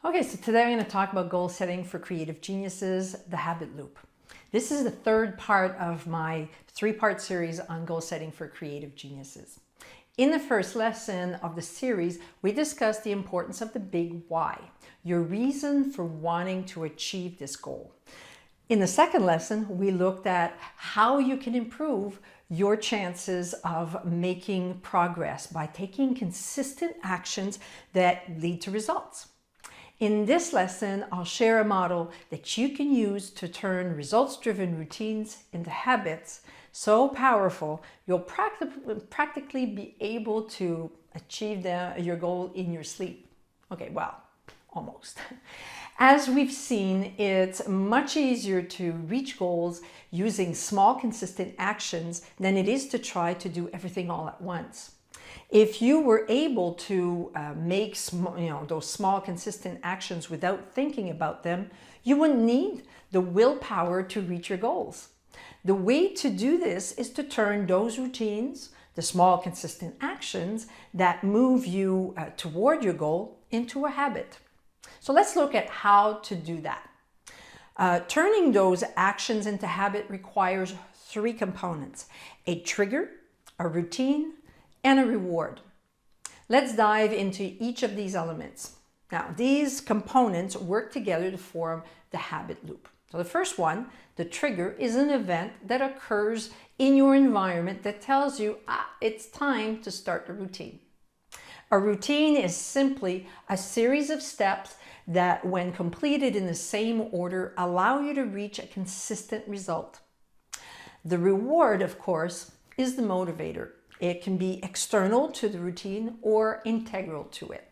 Okay, so today I'm going to talk about goal setting for creative geniuses, the habit loop. This is the third part of my three-part series on goal setting for creative geniuses. In the first lesson of the series, we discussed the importance of the big why, your reason for wanting to achieve this goal. In the second lesson, we looked at how you can improve your chances of making progress by taking consistent actions that lead to results. In this lesson, I'll share a model that you can use to turn results-driven routines into habits so powerful you'll practically be able to achieve your goal in your sleep. Okay, well, almost. As we've seen, it's much easier to reach goals using small, consistent actions than it is to try to do everything all at once. If you were able to make those small, consistent actions without thinking about them, you wouldn't need the willpower to reach your goals. The way to do this is to turn those routines, the small, consistent actions that move you toward your goal, into a habit. So let's look at how to do that. Turning those actions into habit requires three components: a trigger, a routine, and a reward. Let's dive into each of these elements. Now, these components work together to form the habit loop. So the first one, the trigger, is an event that occurs in your environment that tells you, it's time to start the routine. A routine is simply a series of steps that, when completed in the same order, allow you to reach a consistent result. The reward, of course, is the motivator. It can be external to the routine or integral to it.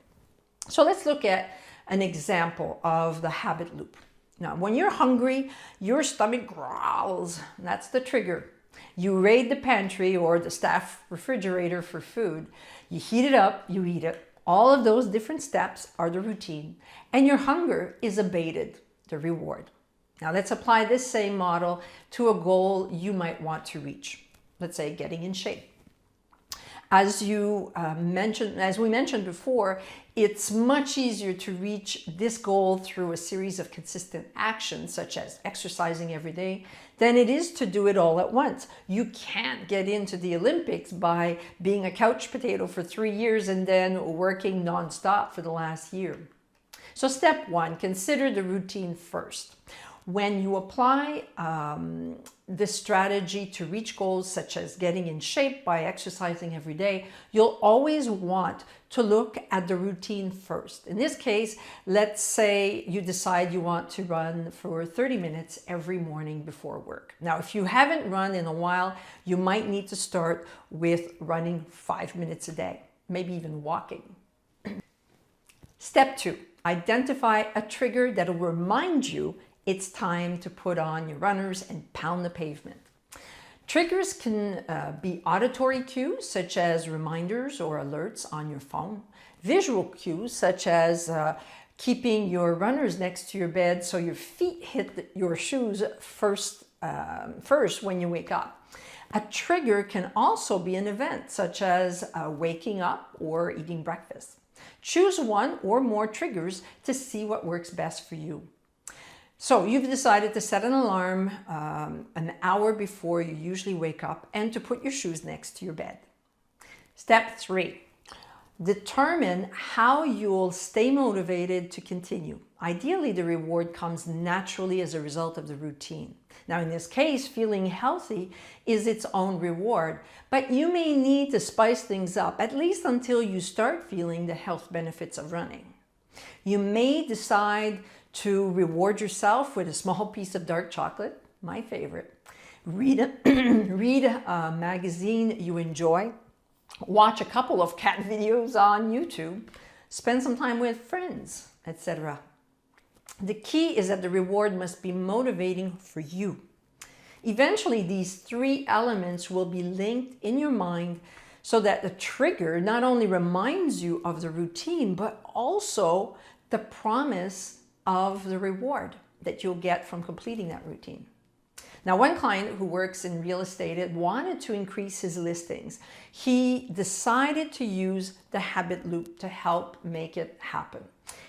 So let's look at an example of the habit loop. Now, when you're hungry, your stomach growls. That's the trigger. You raid the pantry or the staff refrigerator for food. You heat it up, you eat it. All of those different steps are the routine, and your hunger is abated, the reward. Now let's apply this same model to a goal you might want to reach. Let's say getting in shape. As we mentioned before, it's much easier to reach this goal through a series of consistent actions, such as exercising every day, than it is to do it all at once. You can't get into the Olympics by being a couch potato for 3 years and then working nonstop for the last year. So step one, consider the routine first. When you apply this strategy to reach goals such as getting in shape by exercising every day, you'll always want to look at the routine first. In this case, let's say you decide you want to run for 30 minutes every morning before work. Now, if you haven't run in a while, you might need to start with running 5 minutes a day, maybe even walking. Step two, identify a trigger that will remind you it's time to put on your runners and pound the pavement. Triggers can be auditory cues, such as reminders or alerts on your phone. Visual cues, such as keeping your runners next to your bed so your feet hit your shoes first when you wake up. A trigger can also be an event, such as waking up or eating breakfast. Choose one or more triggers to see what works best for you. So you've decided to set an alarm an hour before you usually wake up and to put your shoes next to your bed. Step three, determine how you'll stay motivated to continue. Ideally, the reward comes naturally as a result of the routine. Now, in this case, feeling healthy is its own reward, but you may need to spice things up, at least until you start feeling the health benefits of running. You may decide to reward yourself with a small piece of dark chocolate, my favorite. Read a magazine you enjoy. Watch a couple of cat videos on YouTube. Spend some time with friends, etc. The key is that the reward must be motivating for you. Eventually, these three elements will be linked in your mind so that the trigger not only reminds you of the routine, but also the promise of the reward that you'll get from completing that routine. Now, one client who works in real estate had wanted to increase his listings. He decided to use the habit loop to help make it happen.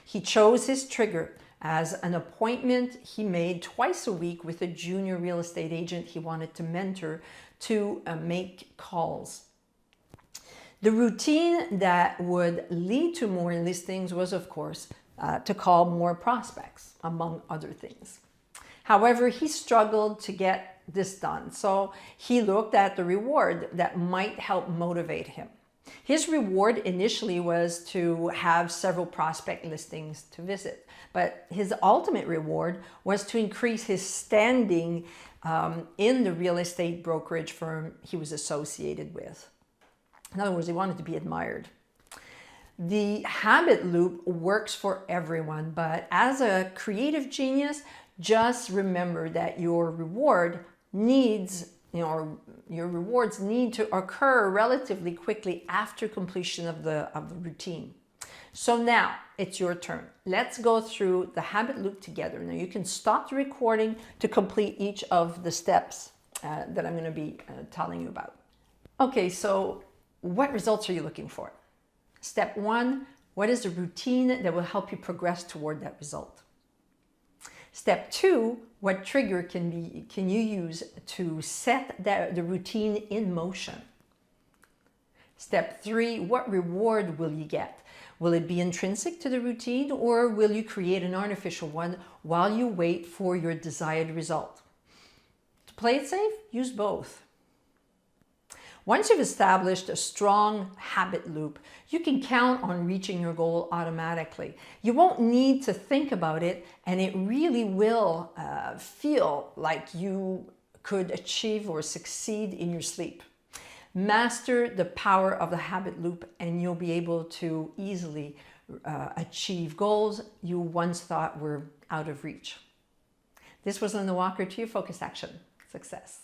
He chose his trigger as an appointment he made twice a week with a junior real estate agent he wanted to mentor to make calls. The routine that would lead to more listings was, of course, to call more prospects, among other things. However, he struggled to get this done, so he looked at the reward that might help motivate him. His reward initially was to have several prospect listings to visit, but his ultimate reward was to increase his standing in the real estate brokerage firm he was associated with. In other words, he wanted to be admired. The habit loop works for everyone, but as a creative genius, just remember that your rewards need to occur relatively quickly after completion of the routine. So now it's your turn. Let's go through the habit loop together. Now you can stop the recording to complete each of the steps that I'm going to be telling you about. Okay, so what results are you looking for? Step 1, what is a routine that will help you progress toward that result? Step 2, what trigger can you use to set the routine in motion? Step 3, what reward will you get? Will it be intrinsic to the routine, or will you create an artificial one while you wait for your desired result? To play it safe, use both. Once you've established a strong habit loop, you can count on reaching your goal automatically. You won't need to think about it, and it really will feel like you could achieve or succeed in your sleep. Master the power of the habit loop, and you'll be able to easily achieve goals you once thought were out of reach. This was Linda Walker to your Focused Action. Success.